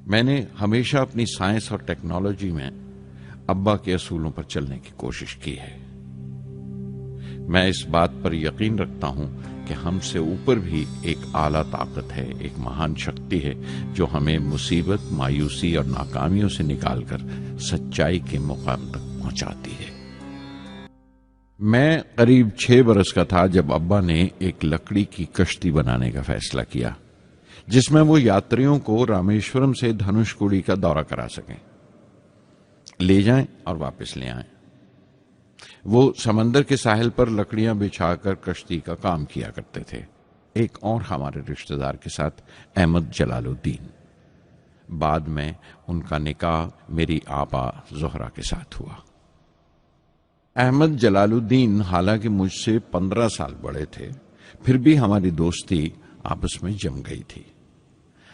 मैंने हमेशा अपनी साइंस और टेक्नोलॉजी में अब्बा के असूलों पर चलने की कोशिश की है। मैं इस बात पर यकीन रखता हूं कि हमसे ऊपर भी एक आला ताकत है, एक महान शक्ति है जो हमें मुसीबत, मायूसी और नाकामियों से निकालकर सच्चाई के मुकाम तक पहुंचाती है। मैं करीब 6 बरस का था जब अब्बा ने एक लकड़ी की कश्ती बनाने का फैसला किया, जिसमें वो यात्रियों को रामेश्वरम से धनुषकोडी का दौरा करा सकें, ले जाएं और वापस ले आएं। वो समंदर के साहिल पर लकड़ियां बिछाकर कश्ती का काम किया करते थे, एक और हमारे रिश्तेदार के साथ, अहमद जलालुद्दीन। बाद में उनका निकाह मेरी आपा जोहरा के साथ हुआ। अहमद जलालुद्दीन हालांकि मुझसे 15 साल बड़े थे, फिर भी हमारी दोस्ती आपस में जम गई थी।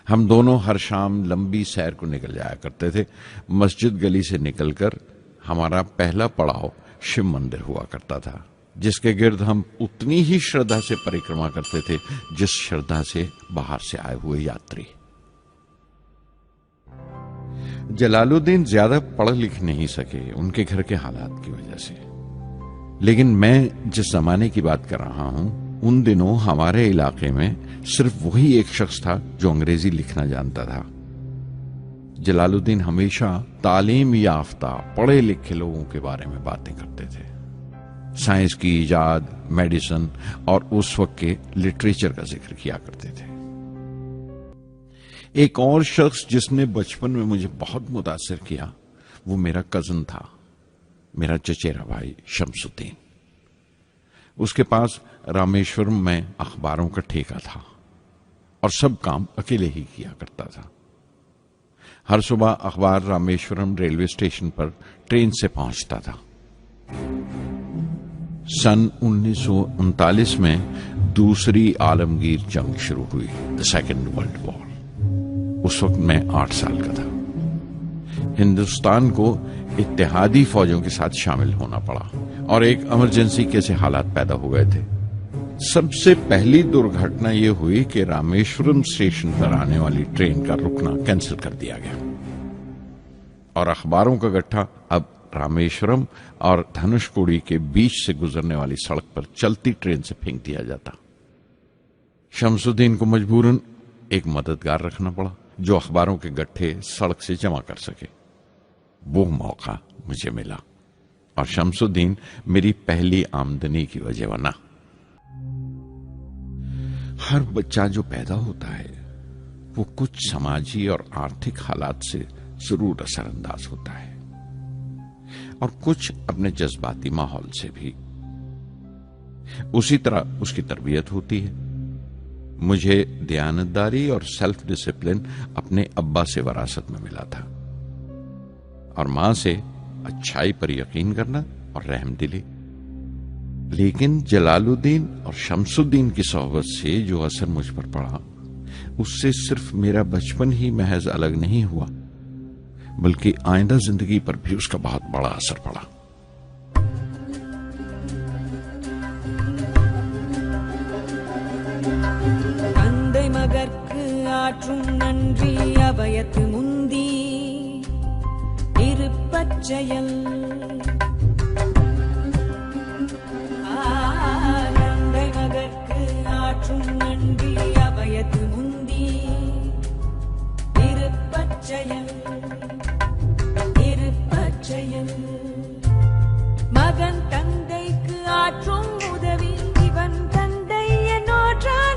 हम दोनों हर शाम लंबी सैर को निकल जाया करते थे। मस्जिद गली से निकलकर हमारा पहला पड़ाव शिव मंदिर हुआ करता था, जिसके गिर्द हम उतनी ही श्रद्धा से परिक्रमा करते थे जिस श्रद्धा से बाहर से आए हुए यात्री। जलालुद्दीन ज्यादा पढ़ लिख नहीं सके उनके घर के हालात की वजह से, लेकिन मैं जिस जमाने की बात कर रहा हूं, उन दिनों हमारे इलाके में सिर्फ वही एक शख्स था जो अंग्रेजी लिखना जानता था। जलालुद्दीन हमेशा तालीम याफ्ता पढ़े लिखे लोगों के बारे में बातें करते थे, साइंस की इजाद, मेडिसिन और उस वक्त के लिटरेचर का जिक्र किया करते थे। एक और शख्स जिसने बचपन में मुझे बहुत मुतासिर किया वो मेरा कजन था, मेरा चचेरा भाई शमसुद्दीन। उसके पास रामेश्वरम में अखबारों का ठेका था और सब काम अकेले ही किया करता था। हर सुबह अखबार रामेश्वरम रेलवे स्टेशन पर ट्रेन से पहुंचता था। सन 1939 में दूसरी आलमगीर जंग शुरू हुई, द सेकेंड वर्ल्ड वॉर। उस वक्त मैं 8 साल का था। हिंदुस्तान को इत्तेहादी फौजों के साथ शामिल होना पड़ा और एक इमरजेंसी के हालात पैदा हो गए थे। सबसे पहली दुर्घटना यह हुई कि रामेश्वरम स्टेशन पर आने वाली ट्रेन का रुकना कैंसिल कर दिया गया और अखबारों का गट्ठा अब रामेश्वरम और धनुषकोडी के बीच से गुजरने वाली सड़क पर चलती ट्रेन से फेंक दिया जाता। शमसुद्दीन को मजबूरन एक मददगार रखना पड़ा जो अखबारों के गट्ठे सड़क से जमा कर सके। वो मौका मुझे मिला और शमसुद्दीन मेरी पहली आमदनी की वजह बना। हर बच्चा जो पैदा होता है वो कुछ समाजी और आर्थिक हालात से जरूर असरअंदाज होता है और कुछ अपने जज्बाती माहौल से भी। उसी तरह उसकी तरबियत होती है। मुझे दयानतदारी और सेल्फ डिसिप्लिन अपने अब्बा से विरासत में मिला था और मां से अच्छाई पर यकीन करना और रहमदिली। लेकिन जलालुद्दीन और शमसुद्दीन की सोहबत से जो असर मुझ पर पड़ा, उससे सिर्फ मेरा बचपन ही महज अलग नहीं हुआ, बल्कि आइंदा जिंदगी पर भी उसका बहुत बड़ा असर पड़ा। தந்தை மகற்கு ஆற்றும் நன்றி அபயத்து முந்தி இருப்பச்செயல் தந்தை மகற்கு ஆற்றும் நன்றி அபயத்து முந்தி இருப்பச்செயல் இருப்பச்செயல் மகன் தந்தைக்கு ஆற்றும் உதவி இவன் தந்தை என்னோற்றான்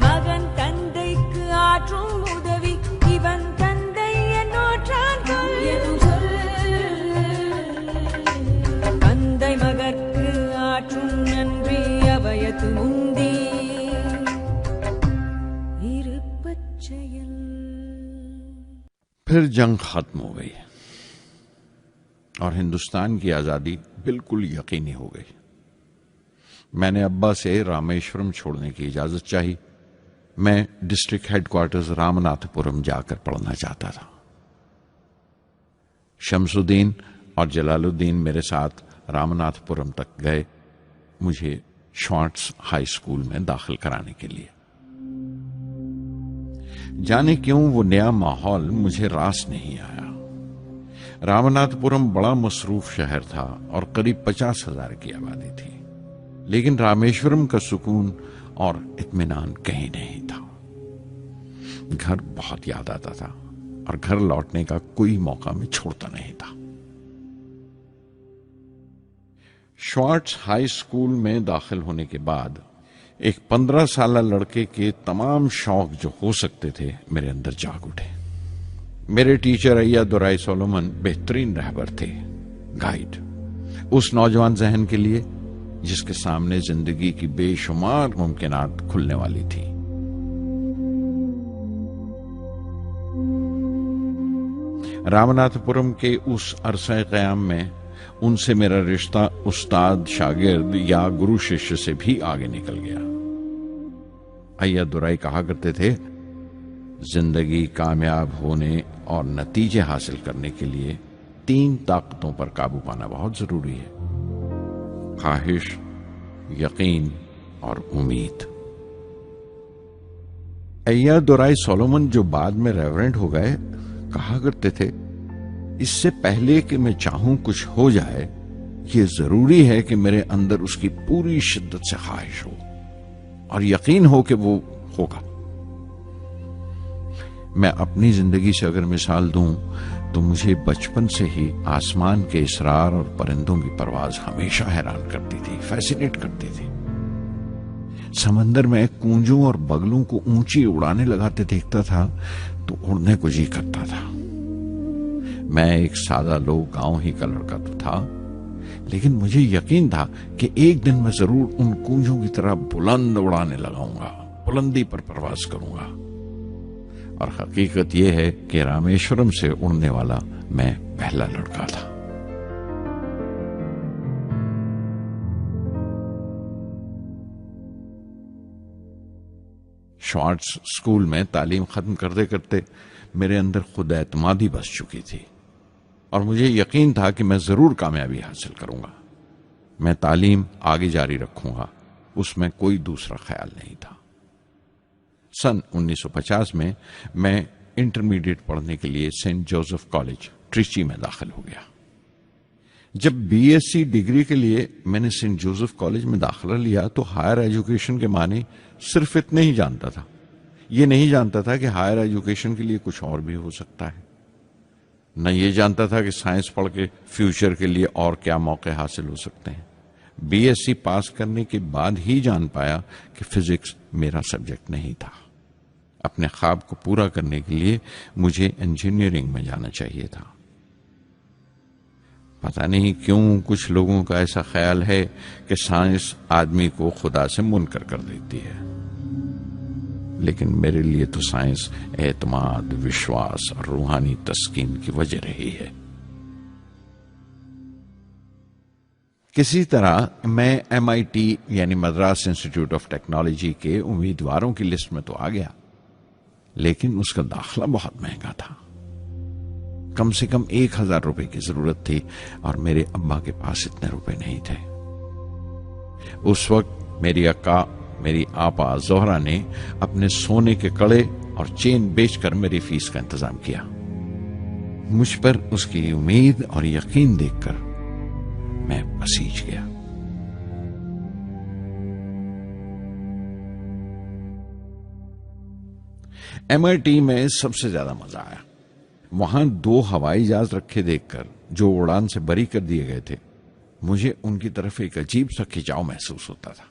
மகன் தந்தைக்கு ஆற்றும் உதவி இவன் தந்தை என்னோற்றான் தந்தை மகற்கு ஆற்றும் நன்றி அபயத்து முந்தி இருப்பச்செயல்। फिर जंग खत्म हो गई और हिंदुस्तान की आजादी बिल्कुल यकीनी हो गई। मैंने अब्बा से रामेश्वरम छोड़ने की इजाजत चाही। मैं डिस्ट्रिक्ट हेडक्वार्टर्स रामनाथपुरम जाकर पढ़ना चाहता था। शमसुद्दीन और जलालुद्दीन मेरे साथ रामनाथपुरम तक गए। मुझे श्वार्ट्ज हाई स्कूल में दाखिल कराने के लिए। जाने क्यों वो नया माहौल मुझे रास नहीं आया। रामनाथपुरम बड़ा मसरूफ शहर था और करीब 50,000 की आबादी थी, लेकिन रामेश्वरम का सुकून और इत्मीनान कहीं नहीं था। घर बहुत याद आता था और घर लौटने का कोई मौका मैं छोड़ता नहीं था। श्वार्ट्ज हाई स्कूल में दाखिल होने के बाद एक 15 साल लड़के के तमाम शौक जो हो सकते थे मेरे अंदर जाग उठे। मेरे टीचर अय्यादुराई सोलोमन बेहतरीन रहबर थे, गाइड, उस नौजवान जहन के लिए जिसके सामने जिंदगी की बेशुमार मुमकिनात खुलने वाली थी। रामनाथपुरम के उस अरसा क़याम में उनसे मेरा रिश्ता उस्ताद शागिर्द या गुरु शिष्य से भी आगे निकल गया। अय्यादुराई कहा करते थे, जिंदगी कामयाब होने और नतीजे हासिल करने के लिए 3 ताकतों पर काबू पाना बहुत जरूरी है: ख्वाहिश, यकीन और उम्मीद। अय्यादुराई सोलोमन, जो बाद में रेवरेंड हो गए, कहा करते थे, इससे पहले कि मैं चाहूं कुछ हो जाए, यह जरूरी है कि मेरे अंदर उसकी पूरी शिद्दत से ख्वाहिश हो और यकीन हो कि वो होगा। मैं अपनी जिंदगी से अगर मिसाल दूं तो मुझे बचपन से ही आसमान के इसरार और परिंदों की परवाज हमेशा हैरान करती थी, फैसिनेट करती थी। समंदर में कूंजों और बगलों को ऊंची उड़ाने लगाते देखता था तो उड़ने को जी करता था। मैं एक सादा लोग गांव ही का लड़का तो था, लेकिन मुझे यकीन था कि एक दिन मैं जरूर उन कूंजों की तरह बुलंद उड़ाने लगाऊंगा, बुलंदी पर परवाज करूंगा। और हकीकत यह है कि रामेश्वरम से उड़ने वाला मैं पहला लड़का था। श्वार्ट्ज स्कूल में तालीम खत्म करते करते मेरे अंदर खुद एतमादी बस चुकी थी और मुझे यकीन था कि मैं जरूर कामयाबी हासिल करूंगा। मैं तालीम आगे जारी रखूंगा, उसमें कोई दूसरा ख्याल नहीं था। सन 1950 में मैं इंटरमीडिएट पढ़ने के लिए सेंट जोसेफ कॉलेज ट्रिची में दाखिल हो गया। जब बीएससी डिग्री के लिए मैंने सेंट जोसेफ कॉलेज में दाखिला लिया तो हायर एजुकेशन के माने सिर्फ इतने ही जानता था। ये नहीं जानता था कि हायर एजुकेशन के लिए कुछ और भी हो सकता है। न ये जानता था कि साइंस पढ़ के फ्यूचर के लिए और क्या मौके हासिल हो सकते हैं। बीएससी पास करने के बाद ही जान पाया कि फिजिक्स मेरा सब्जेक्ट नहीं था। अपने ख्वाब को पूरा करने के लिए मुझे इंजीनियरिंग में जाना चाहिए था। पता नहीं क्यों कुछ लोगों का ऐसा ख्याल है कि साइंस आदमी को खुदा से मुनकर कर देती है, लेकिन मेरे लिए तो साइंस एतमाद, विश्वास और रूहानी तस्कीन की वजह रही है। किसी तरह मैं MIT यानी मद्रास इंस्टीट्यूट ऑफ टेक्नोलॉजी के उम्मीदवारों की लिस्ट में तो आ गया, लेकिन उसका दाखिला बहुत महंगा था। कम से कम 1,000 रुपए की जरूरत थी और मेरे अब्बा के पास इतने रुपए नहीं थे। उस वक्त मेरी अक्का, मेरी आपा जोहरा ने अपने सोने के कड़े और चेन बेचकर मेरी फीस का इंतजाम किया। मुझ पर उसकी उम्मीद और यकीन देखकर मैं पसीज गया। MIT में सबसे ज्यादा मजा आया। वहां 2 हवाई जहाज रखे देखकर जो उड़ान से बरी कर दिए गए थे, मुझे उनकी तरफ एक अजीब सा खिंचाव महसूस होता था।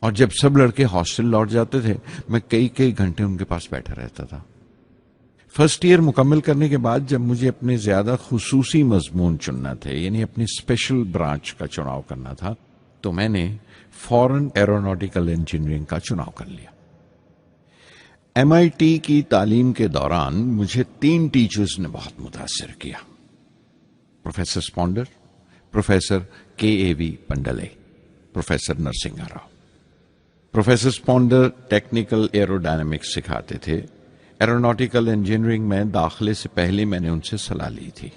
और जब सब लड़के हॉस्टल लौट जाते थे, मैं कई कई घंटे उनके पास बैठा रहता था। फर्स्ट ईयर मुकम्मल करने के बाद जब मुझे अपने ज्यादा खुसूसी मजमून चुनना थे, यानी अपनी स्पेशल ब्रांच का चुनाव करना था, तो मैंने फॉरेन एरोनॉटिकल इंजीनियरिंग का चुनाव कर लिया। MIT की तालीम के दौरान मुझे 3 टीचर्स ने बहुत मुतासिर किया: professor Sponder, professor KAV Pandalai, professor Narasimha Rao. Professor Sponder technical aerodynamics सिखाते थे। एरोनॉटिकल इंजीनियरिंग में दाखिले से पहले मैंने उनसे सलाह ली थी।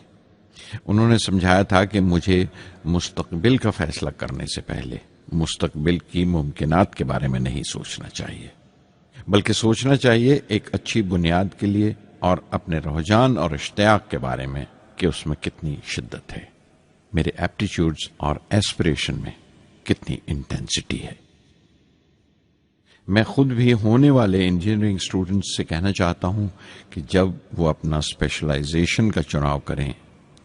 उन्होंने समझाया था कि मुझे मुस्तकबिल का फैसला करने से पहले मुस्तकबिल की मुमकिनात के बारे में नहीं सोचना चाहिए, बल्कि सोचना चाहिए एक अच्छी बुनियाद के लिए और अपने रुझान और इश्तियाक के बारे में कि उसमें कितनी शिद्दत है, मेरे एप्टीट्यूड्स और एस्पिरेशन में कितनी इंटेंसिटी है। मैं खुद भी होने वाले इंजीनियरिंग स्टूडेंट्स से कहना चाहता हूं कि जब वो अपना स्पेशलाइजेशन का चुनाव करें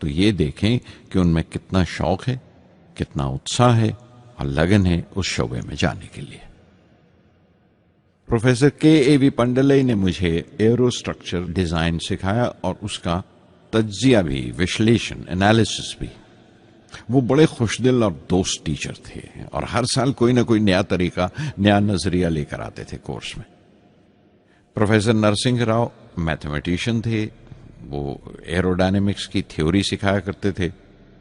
तो ये देखें कि उनमें कितना शौक है, कितना उत्साह है और लगन है उस शोबे में जाने के लिए। प्रोफेसर के पंडलई ने मुझे एरोस्ट्रक्चर डिजाइन सिखाया और उसका तज्जिया भी, विश्लेषण, एनालिसिस भी। वो बड़े खुशदिल और दोस्त टीचर थे और हर साल कोई ना कोई नया तरीका, नया नजरिया लेकर आते थे कोर्स में। प्रोफेसर नरसिंह राव मैथमेटिशियन थे, वो एरोडायनेमिक्स की थ्योरी सिखाया करते थे।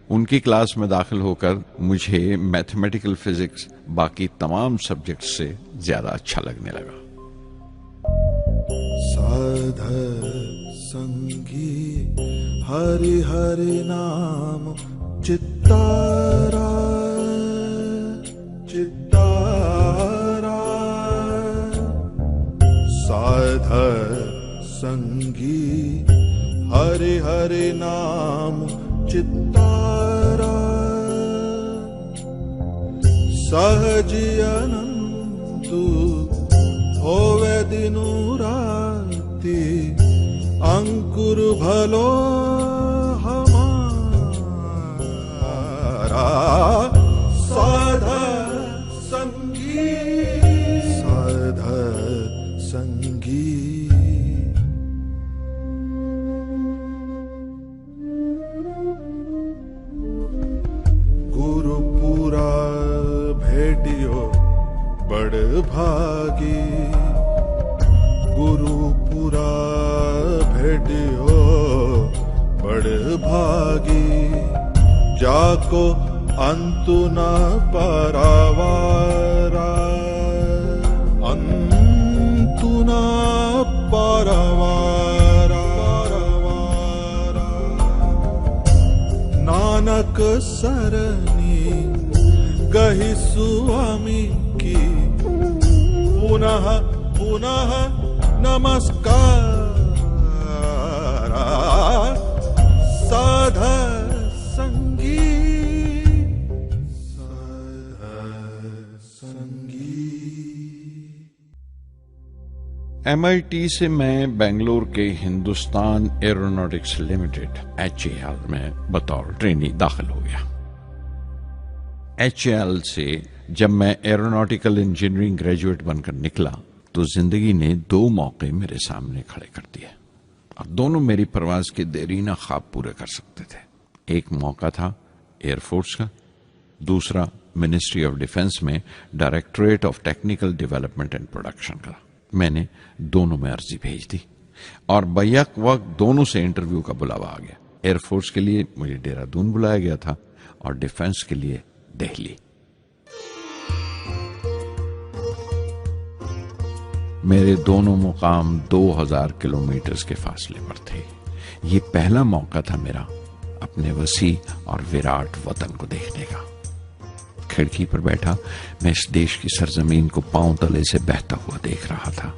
उनकी क्लास में दाखिल होकर मुझे मैथमेटिकल फिजिक्स बाकी तमाम सब्जेक्ट से ज्यादा अच्छा लगने लगा। साध संगी हरि हरि नाम चित्तारा चित्तारा, साध संगी हरि हरि नाम चित्तारा, सहजी अनंतु होवे दिनु राति, अंकुर भलो हमारा, साध संगी साध संगी। गुरुपुरा भेटियो बड़ भागी, गुरुपुरा भेटियो बड़ भागी, जाको अंतु न परवारा, अंतु न परवारा, नानक सरनी गहि स्वामी की, पुनः पुनः नमस्कार, साध संगी संगी। MIT से मैं बेंगलोर के हिंदुस्तान एरोनॉटिक्स लिमिटेड HAL में बतौर ट्रेनी दाखिल हो गया। HAL से जब मैं एरोनॉटिकल इंजीनियरिंग ग्रेजुएट बनकर निकला तो जिंदगी ने दो मौके मेरे सामने खड़े कर दिए और दोनों मेरी परवाज के देरीना ख्वाब पूरे कर सकते थे। एक मौका था एयरफोर्स का, दूसरा मिनिस्ट्री ऑफ डिफेंस में directorate of technical development and production का। मैंने दोनों में अर्जी भेज दी और बैक वक्त दोनों से इंटरव्यू का बुलावा आ गया। एयरफोर्स के लिए मुझे देहरादून बुलाया गया था और डिफेंस के लिए दिल्ली। मेरे दोनों मुकाम 2000 किलोमीटर के फासले पर थे। ये पहला मौका था मेरा अपने वसी और विराट वतन को देखने का। खिड़की पर बैठा मैं इस देश की सरजमीन को पांव तले से बहता हुआ देख रहा था।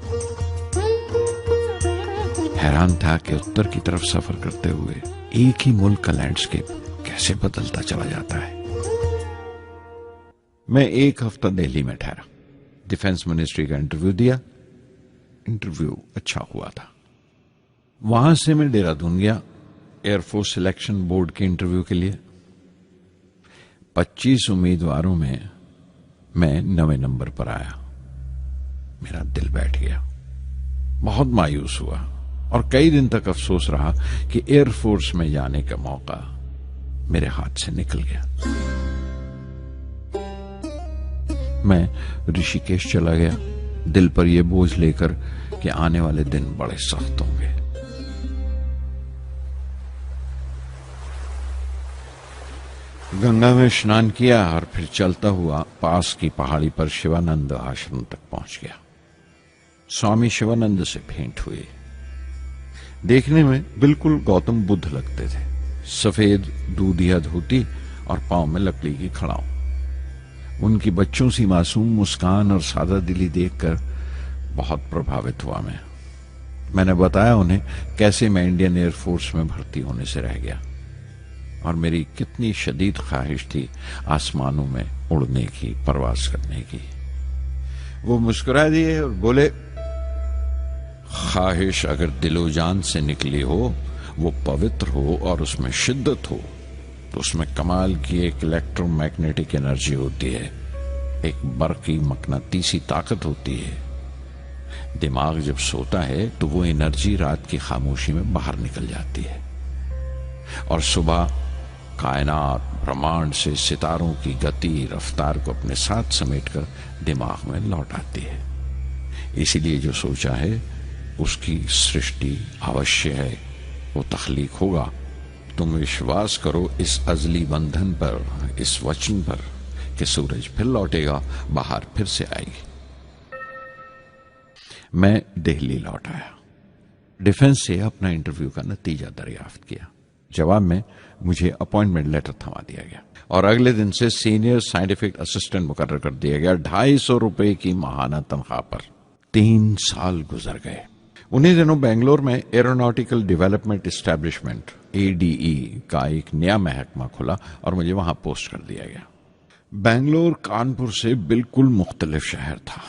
हैरान था कि उत्तर की तरफ सफर करते हुए एक ही मुल्क का लैंडस्केप कैसे बदलता चला जाता है। मैं एक हफ्ता दिल्ली में ठहरा, डिफेंस मिनिस्ट्री का इंटरव्यू दिया। इंटरव्यू अच्छा हुआ था। वहां से मैं देहरादून गया एयरफोर्स सिलेक्शन बोर्ड के इंटरव्यू के लिए। 25 उम्मीदवारों में मैं 9वें नंबर पर आया। मेरा दिल बैठ गया, बहुत मायूस हुआ और कई दिन तक अफसोस रहा कि एयरफोर्स में जाने का मौका मेरे हाथ से निकल गया। मैं ऋषिकेश चला गया, दिल पर यह बोझ लेकर कि आने वाले दिन बड़े सख्त होंगे। गंगा में स्नान किया और फिर चलता हुआ पास की पहाड़ी पर शिवानंद आश्रम तक पहुंच गया। स्वामी शिवानंद से भेंट हुई। देखने में बिल्कुल गौतम बुद्ध लगते थे। सफेद दूधिया धोती और पांव में लकड़ी की खड़ाऊ। उनकी बच्चों सी मासूम मुस्कान और सादा दिली देखकर बहुत प्रभावित हुआ मैंने बताया उन्हें कैसे मैं इंडियन एयरफोर्स में भर्ती होने से रह गया और मेरी कितनी शदीद ख्वाहिश थी आसमानों में उड़ने की, परवाज करने की। वो मुस्कुरा दिए और बोले, ख्वाहिश अगर दिलो जान से निकली हो, वो पवित्र हो और उसमें शिद्दत हो, तो उसमें कमाल की एक इलेक्ट्रोमैग्नेटिक एनर्जी होती है, एक बरकी मकनातीसी ताकत होती है। दिमाग जब सोता है तो वो एनर्जी रात की खामोशी में बाहर निकल जाती है और सुबह कायनात ब्रह्मांड से सितारों की गति रफ्तार को अपने साथ समेटकर दिमाग में लौट आती है। इसीलिए जो सोचा है उसकी सृष्टि अवश्य है, वो तख्लीक होगा। तुम विश्वास करो इस अजली बंधन पर, इस वचन पर कि सूरज फिर लौटेगा, बाहर फिर से आएगी। मैं दिल्ली लौट आया, डिफेंस से अपना इंटरव्यू का नतीजा दरियाफ्त किया। जवाब में मुझे अपॉइंटमेंट लेटर थमा दिया गया और अगले दिन से सीनियर साइंटिफिक असिस्टेंट मुकर्रर कर दिया गया 250 रुपए की माहाना तनख्वाह पर। 3 साल गुजर गए। उन्हीं दिनों बेंगलोर में एरोनॉटिकल डेवलपमेंट एस्टेब्लिशमेंट ADE का एक नया महकमा खुला और मुझे वहां पोस्ट कर दिया गया। बेंगलोर कानपुर से बिल्कुल मुख्तलिफ शहर था।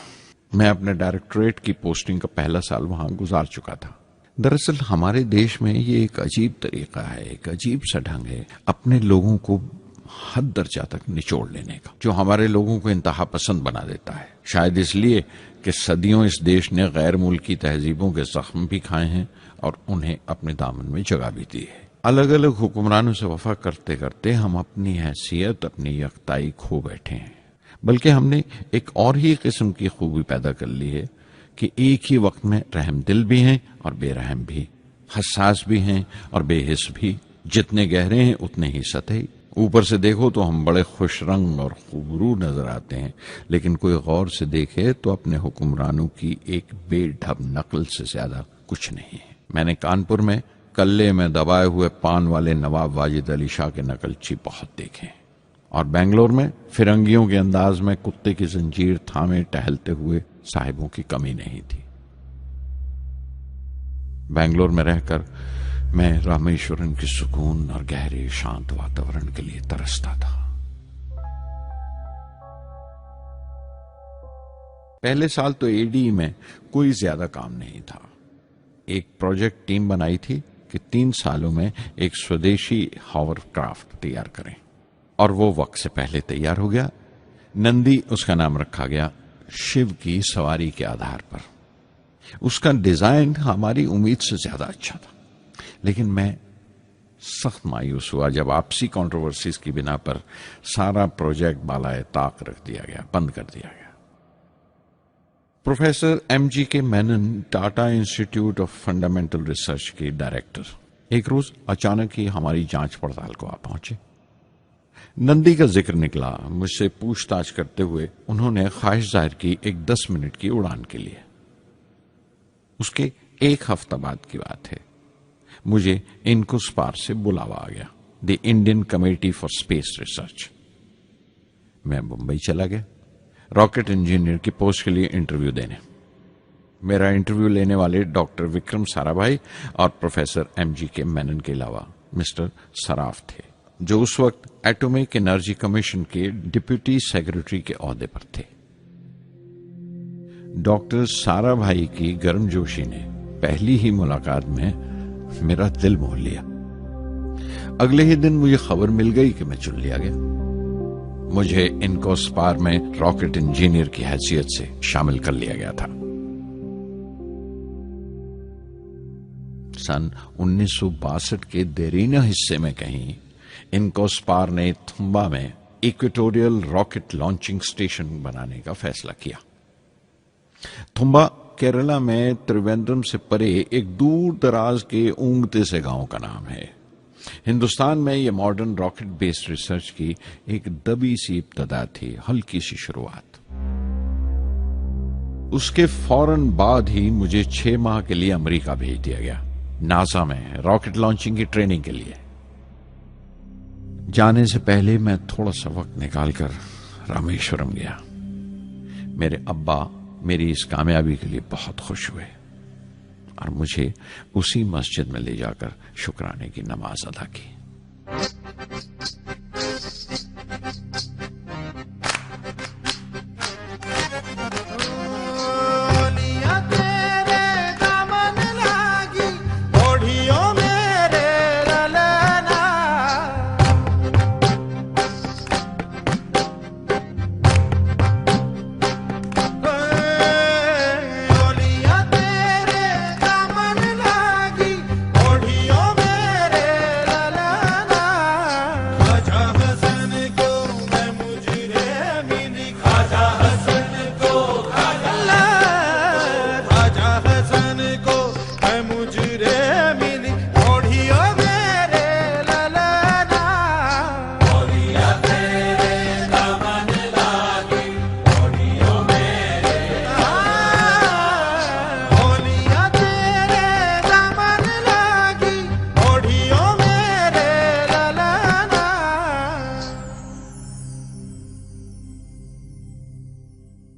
मैं अपने डायरेक्टोरेट की पोस्टिंग का पहला साल वहां गुजार चुका था। दरअसल हमारे देश में ये एक अजीब तरीका है, एक अजीब सा ढंग है अपने लोगों को हद दर्जा तक निचोड़ लेने का, जो हमारे लोगों को इंतहा पसंद बना देता है। शायद इसलिए कि सदियों इस देश ने गैर मुल्की तहजीबों के जख्म भी खाए हैं और उन्हें अपने दामन में जगह भी दी है। अलग अलग हुक्मरानों से वफा करते करते हम अपनी हैसियत, अपनी यकताई खो बैठे हैं। बल्कि हमने एक और ही किस्म की खूबी पैदा कर ली है कि एक ही वक्त में रहम दिल भी हैं और बेरहम भी, हसास भी हैं और बेहिस भी। जितने गहरे हैं उतने ही सतही। ऊपर से देखो तो हम बड़े खुश रंग और खूबरू नजर आते हैं, लेकिन कोई गौर से देखे तो अपने हुक्मरानों की एक बेढब नकल से ज्यादा कुछ नहीं है। मैंने कानपुर में कल्ले में दबाए हुए पान वाले नवाब वाजिद अली शाह के नकलची बहुत देखे और बेंगलोर में फिरंगियों के अंदाज में कुत्ते की जंजीर थामे टहलते हुए साहिबों की कमी नहीं थी। बेंगलोर में रहकर मैं रामेश्वरम के सुकून और गहरे शांत वातावरण के लिए तरसता था। पहले साल तो ADE में कोई ज्यादा काम नहीं था। एक प्रोजेक्ट टीम बनाई थी कि 3 सालों में एक स्वदेशी हॉवरक्राफ्ट तैयार करें और वो वक्त से पहले तैयार हो गया। नंदी उसका नाम रखा गया, शिव की सवारी के आधार पर। उसका डिजाइन हमारी उम्मीद से ज्यादा अच्छा था, लेकिन मैं सख्त मायूस हुआ जब आपसी कंट्रोवर्सीज की बिना पर सारा प्रोजेक्ट बालाए ताक रख दिया गया, बंद कर दिया गया। Professor MGK Menon, Tata institute of fundamental research के डायरेक्टर, एक रोज अचानक ही हमारी जांच पड़ताल को आ पहुंचे। नंदी का जिक्र निकला। मुझसे पूछताछ करते हुए उन्होंने ख्वाहिश जाहिर की एक 10 मिनट की उड़ान के लिए। उसके 1 हफ्ता बाद की बात है। मुझे इनकोस्पार से बुलावा आ गया, the Indian committee for space research. मैं मुंबई चला गया रॉकेट इंजीनियर की पोस्ट के लिए इंटरव्यू देने। मेरा इंटरव्यू लेने वाले डॉक्टर विक्रम साराभाई और प्रोफेसर MGK मेनन के अलावा मिस्टर सराफ थे, जो उस वक्त एटॉमिक एनर्जी कमीशन के डिप्यूटी सेक्रेटरी के ओहदे पर थे। डॉक्टर साराभाई की गर्मजोशी ने पहली ही मुलाकात में मेरा दिल मोह लिया। अगले ही दिन मुझे खबर मिल गई कि मैं चुन लिया गया। मुझे इनकोस्पार में रॉकेट इंजीनियर की हैसियत से शामिल कर लिया गया था। सन 1962 के देरीना हिस्से में कहीं इनकोस्पार ने थुम्बा में इक्वेटोरियल रॉकेट लॉन्चिंग स्टेशन बनाने का फैसला किया। थुम्बा केरला में त्रिवेंद्रम से परे एक दूर दराज के ऊंगते से गांव का नाम है। हिंदुस्तान में यह मॉडर्न रॉकेट बेस्ड रिसर्च की एक दबी सी इब्तदा थी, हल्की सी शुरुआत। उसके फौरन बाद ही मुझे 6 माह के लिए अमेरिका भेज दिया गया, नासा में रॉकेट लॉन्चिंग की ट्रेनिंग के लिए। जाने से पहले मैं थोड़ा सा वक्त निकालकर रामेश्वरम गया। मेरे अब्बा मेरी इस कामयाबी के लिए बहुत खुश हुए और मुझे उसी मस्जिद में ले जाकर शुक्राने की नमाज अदा की।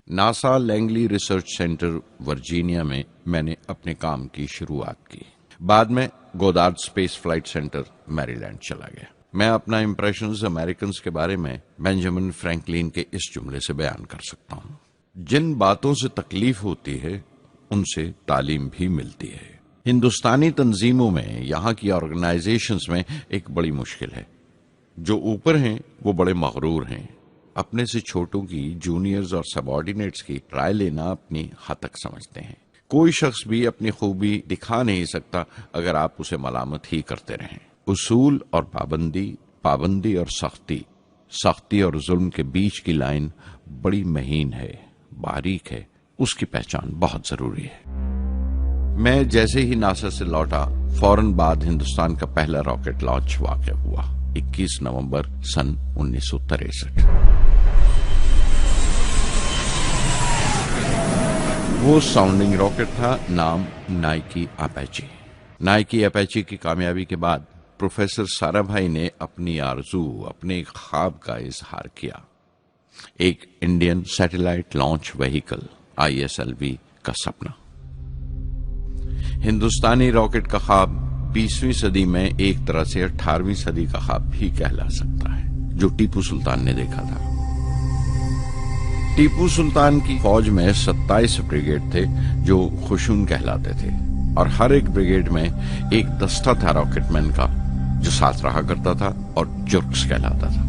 NASA Langley research centre Virginia में मैंने अपने काम की शुरुआत की। बाद में Goddard space flight centre Maryland चला गया। मैं अपना इंप्रेशंस अमेरिकन्स के बारे में बेंजामिन फ्रैंकलिन के इस जुमले से बयान कर सकता हूं, जिन बातों से तकलीफ होती है उनसे तालीम भी मिलती है। हिंदुस्तानी तंजीमों में, यहां की ऑर्गेनाइजेशंस में एक बड़ी मुश्किल है। जो ऊपर हैं वो बड़े मगरूर हैं। अपने से छोटों की, जूनियर्स और सबऑर्डिनेट्स की राय लेना अपनी हद तक समझते हैं। कोई शख्स भी अपनी खूबी दिखा नहीं सकता अगर आप उसे मलामत ही करते रहें। उसूल और पाबंदी, पाबंदी और सख्ती, सख्ती और जुल्म के बीच की लाइन बड़ी महीन है, बारीक है। उसकी पहचान बहुत जरूरी है। मैं जैसे ही नासा से लौटा, फौरन बाद हिंदुस्तान का पहला रॉकेट लॉन्च वाक़या हुआ 21 नवंबर सन 1963। वो साउंडिंग रॉकेट था, नाम नाइकी अपेची। नाइकी अपेची की कामयाबी के बाद प्रोफेसर साराभाई ने अपनी आरजू, अपने ख्वाब का इजहार किया। एक Indian satellite launch vehicle ISLV का सपना। हिंदुस्तानी रॉकेट का ख्वाब 20वीं सदी में एक तरह से 18वीं सदी का ख्वाब भी कहला सकता है, जो टीपू सुल्तान ने देखा था। टीपू सुल्तान की फौज में 27 ब्रिगेड थे जो खुशून कहलाते थे, और हर एक ब्रिगेड में एक दस्ता था रॉकेटमैन का जो साथ रहा करता था और जुर्क्स कहलाता था।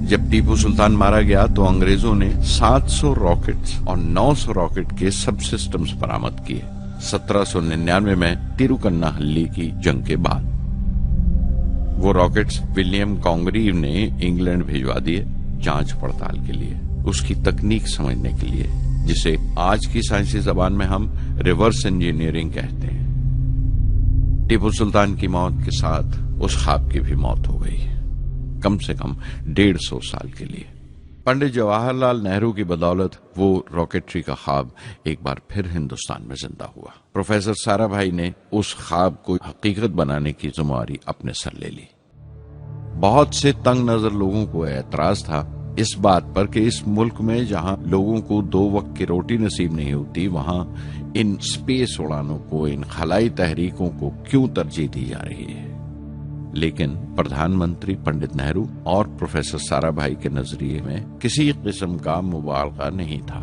जब टीपू सुल्तान मारा गया तो अंग्रेजों ने 700 रॉकेट्स और 900 रॉकेट के सब सिस्टम्स बरामद किए 1799 में तिरुकन्नाहल्ली की जंग के बाद। वो रॉकेट्स विलियम कॉन्गरीव ने इंग्लैंड भिजवा दिए जांच पड़ताल के लिए, उसकी तकनीक समझने के लिए, जिसे आज की साइंसी जबान में हम रिवर्स इंजीनियरिंग कहते हैं। टीपू सुल्तान की मौत के साथ उस ख्वाब की भी मौत हो गई, कम से कम 150 साल के लिए। पंडित जवाहरलाल नेहरू की बदौलत वो रॉकेटरी का ख्वाब एक बार फिर हिंदुस्तान में जिंदा हुआ। प्रोफेसर साराभाई ने उस ख्वाब को हकीकत बनाने की जिम्मेदारी अपने सर ले ली। बहुत से तंग नजर लोगों को एतराज था इस बात पर कि इस मुल्क में जहां लोगों को 2 वक्त की रोटी नसीब नहीं होती, वहां इन स्पेस उड़ानों को, इन खलाई तहरीकों को क्यों तरजीह दी जा रही है। लेकिन प्रधानमंत्री पंडित नेहरू और प्रोफेसर साराभाई के नजरिए में किसी किस्म का मुबालगा नहीं था।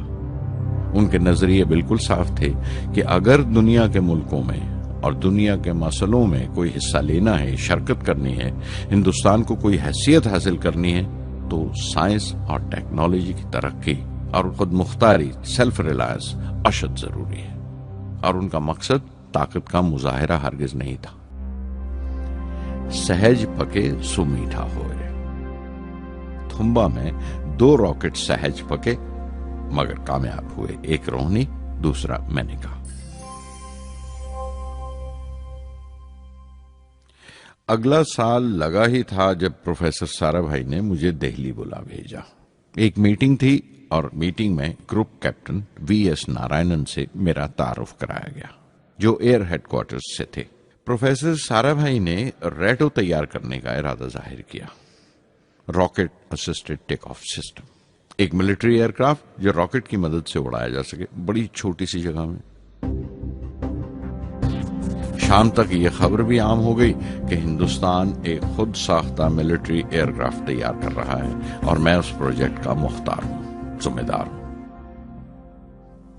उनके नजरिए बिल्कुल साफ थे कि अगर दुनिया के मुल्कों में और दुनिया के मसलों में कोई हिस्सा लेना है, शिरकत करनी है, हिंदुस्तान को कोई हैसियत हासिल करनी है, तो साइंस और टेक्नोलॉजी की तरक्की और खुद मुख्तारी, सेल्फ रिलायंस अशद जरूरी है। और उनका मकसद ताकत का मुजाहिरा हरगिज नहीं था। सहज पके सो मीठा होए। थुम्बा में 2 रॉकेट सहज पके मगर कामयाब हुए, एक रोहनी, दूसरा मैनिका। अगला साल लगा ही था जब प्रोफेसर साराभाई ने मुझे दिल्ली बुला भेजा। एक मीटिंग थी और मीटिंग में ग्रुप कैप्टन VS नारायणन से मेरा तारुफ कराया गया, जो एयर हेडक्वार्टर्स से थे। प्रोफेसर साराभाई ने रेटो तैयार करने का इरादा जाहिर किया। Rocket assisted take off system, एक मिलिट्री एयरक्राफ्ट जो रॉकेट की मदद से उड़ाया जा सके बड़ी छोटी सी जगह में। शाम तक यह खबर भी आम हो गई कि हिंदुस्तान एक खुद साख्ता मिलिट्री एयरक्राफ्ट तैयार कर रहा है और मैं उस प्रोजेक्ट का मुख्तार हूं, जिम्मेदार हूं।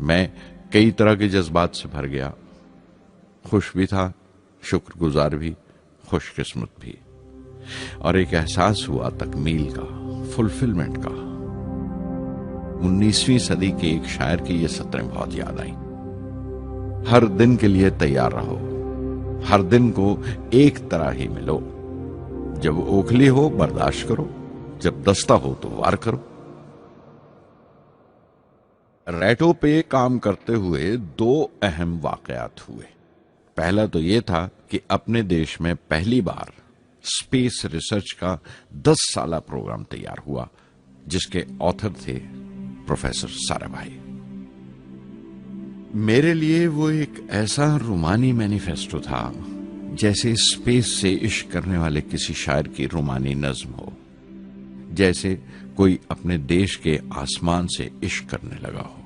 मैं कई तरह के जज्बात से भर गया, खुश भी था, शुक्रगुजार भी, खुशकिस्मत भी, और एक एहसास हुआ तकमील का, फुलफिलमेंट का। 19वीं सदी के एक शायर की ये सत्रें बहुत याद आई। हर दिन के लिए तैयार रहो, हर दिन को एक तरह ही मिलो। जब ओखली हो बर्दाश्त करो, जब दस्ता हो तो वार करो। रैटो पे काम करते हुए 2 अहम वाकयात हुए। पहला तो यह था कि अपने देश में पहली बार स्पेस रिसर्च का 10 साला प्रोग्राम तैयार हुआ, जिसके ऑथर थे प्रोफेसर साराभाई। मेरे लिए वो एक ऐसा रूमानी मैनिफेस्टो था जैसे स्पेस से इश्क करने वाले किसी शायर की रूमानी नज्म हो, जैसे कोई अपने देश के आसमान से इश्क करने लगा हो।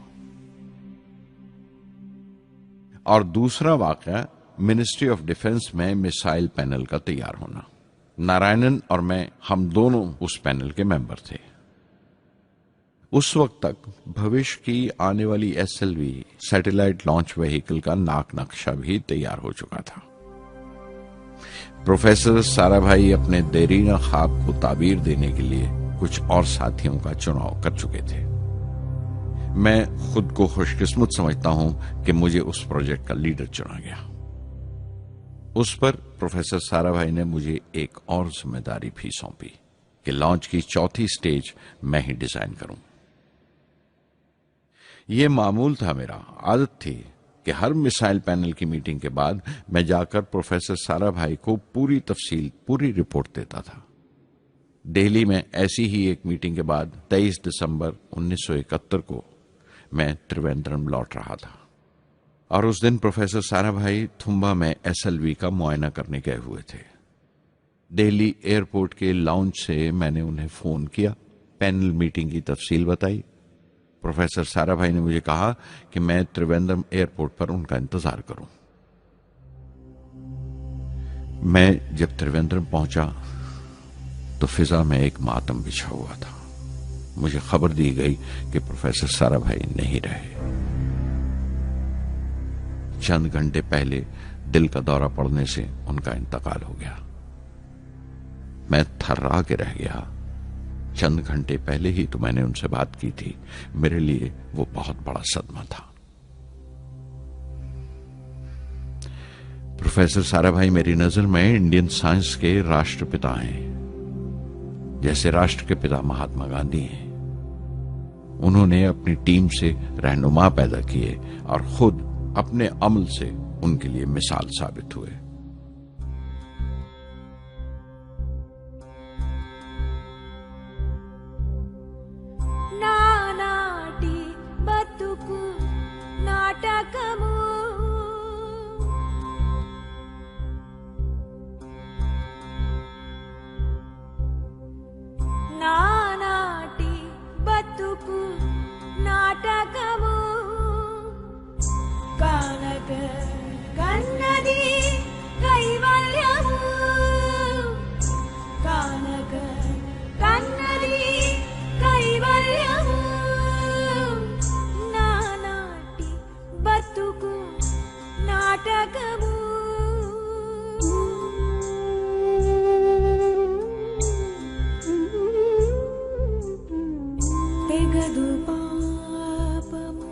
और दूसरा वाकया मिनिस्ट्री ऑफ डिफेंस में मिसाइल पैनल का तैयार होना। नारायणन और मैं, हम दोनों उस पैनल के मेंबर थे। उस वक्त तक भविष्य की आने वाली SLV सैटेलाइट लॉन्च व्हीकल का नाक नक्शा भी तैयार हो चुका था। प्रोफेसर साराभाई अपने देरीना ख्वाब को ताबीर देने के लिए कुछ और साथियों का चुनाव कर चुके थे। मैं खुद को खुशकिस्मत समझता हूं कि मुझे उस प्रोजेक्ट का लीडर चुना गया। उस पर प्रोफेसर साराभाई ने मुझे एक और जिम्मेदारी भी सौंपी कि लॉन्च की 4थी स्टेज मैं ही डिजाइन करूं। यह मामूल था मेरा, आदत थी कि हर मिसाइल पैनल की मीटिंग के बाद मैं जाकर प्रोफेसर साराभाई को पूरी तफसील, पूरी रिपोर्ट देता था। दिल्ली में ऐसी ही एक मीटिंग के बाद 23 दिसंबर 1971 को मैं त्रिवेंद्रम लौट रहा था और उस दिन प्रोफेसर साराभाई थुम्बा में SLV का मुआयना करने गए हुए थे। दिल्ली एयरपोर्ट के लाउंज से मैंने उन्हें फोन किया, पैनल मीटिंग की तफसील बताई। प्रोफेसर साराभाई ने मुझे कहा कि मैं त्रिवेंद्रम एयरपोर्ट पर उनका इंतजार करूं। मैं जब त्रिवेंद्रम पहुंचा तो फिजा में एक मातम बिछा हुआ था। मुझे खबर दी गई कि प्रोफेसर साराभाई नहीं रहे। चंद घंटे पहले दिल का दौरा पड़ने से उनका इंतकाल हो गया। मैं थर्रा के रह गया। चंद घंटे पहले ही तो मैंने उनसे बात की थी। मेरे लिए वो बहुत बड़ा सदमा था। प्रोफेसर साराभाई मेरी नजर में इंडियन साइंस के राष्ट्रपिता हैं, जैसे राष्ट्र के पिता महात्मा गांधी हैं। उन्होंने अपनी टीम से रहनुमा पैदा किए और खुद अपने अमल से उनके लिए मिसाल साबित हुए। నానాటి బతుకు నాటకము నానాటి బతుకు నాటకము కానక కన్నది కైవల్యము కానక కన్నది కైవల్యము నానాటి బతుకు నాటకము తెగదు పాపము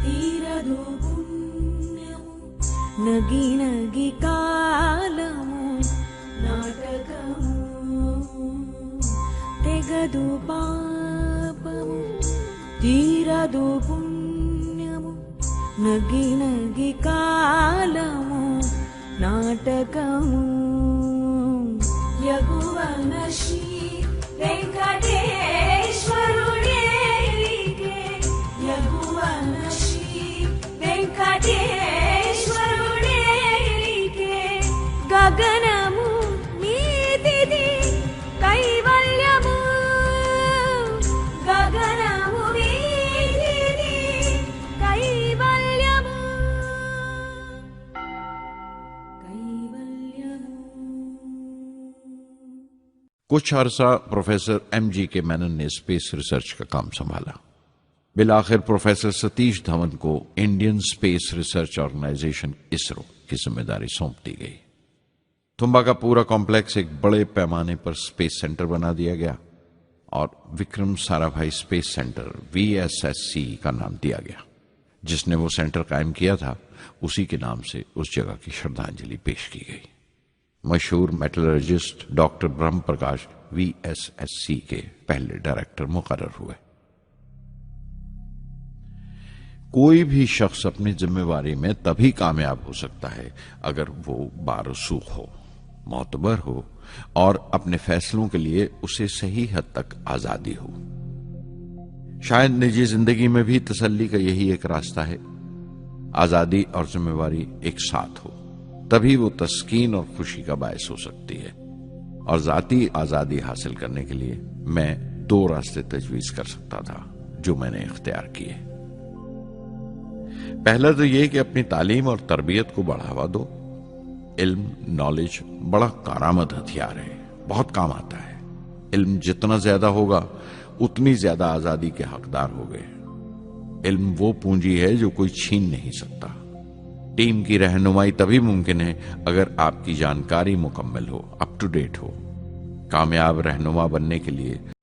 తీరదు పుణ్యము నగి నగి కాలము నాటకము తెగదు పాపము తీరదు పుణ్యము నగి నగి కాలము నాటకము యగువన శ్రీ వెంకటేశ్వరుడేలికే యగువన శ్రీ వెంకటేశ్వరుడేలికే గగనము మీదిది కైవల్యము कुछ अरसा प्रोफेसर एम.जी. के मेनन ने स्पेस रिसर्च का काम संभाला। बिलाखिर प्रोफेसर सतीश धवन को Indian space research organisation ISRO की जिम्मेदारी सौंप दी गई। तुम्बा का पूरा कॉम्प्लेक्स एक बड़े पैमाने पर स्पेस सेंटर बना दिया गया और Vikram Sarabhai space centre VSSC का नाम दिया गया। जिसने वो सेंटर कायम किया था उसी के नाम से उस जगह की श्रद्धांजलि पेश की गई। मशहूर मेटलर्जिस्ट डॉक्टर ब्रह्म प्रकाश VSSC के पहले डायरेक्टर मुकर्रर हुए। कोई भी शख्स अपनी जिम्मेवारी में तभी कामयाब हो सकता है अगर वो बारसूख हो, मोतबर हो और अपने फैसलों के लिए उसे सही हद तक आजादी हो। शायद निजी जिंदगी में भी तसल्ली का यही एक रास्ता है। आजादी और जिम्मेवारी एक साथ हो, तभी वो तस्कीन और खुशी का बायस हो सकती है। और जाती आजादी हासिल करने के लिए मैं 2 रास्ते तजवीज कर सकता था जो मैंने इख्तियार किए। पहला तो यह कि अपनी तालीम और तरबियत को बढ़ावा दो। इल्म, नॉलेज बड़ा कारआमद हथियार है, बहुत काम आता है। इल्म जितना ज्यादा होगा उतनी ज्यादा आजादी के हकदार हो गए। इल्म वो पूंजी है जो कोई छीन नहीं सकता। टीम की रहनुमाई तभी मुमकिन है अगर आपकी जानकारी मुकम्मल हो, अप टू डेट हो। कामयाब रहनुमा बनने के लिए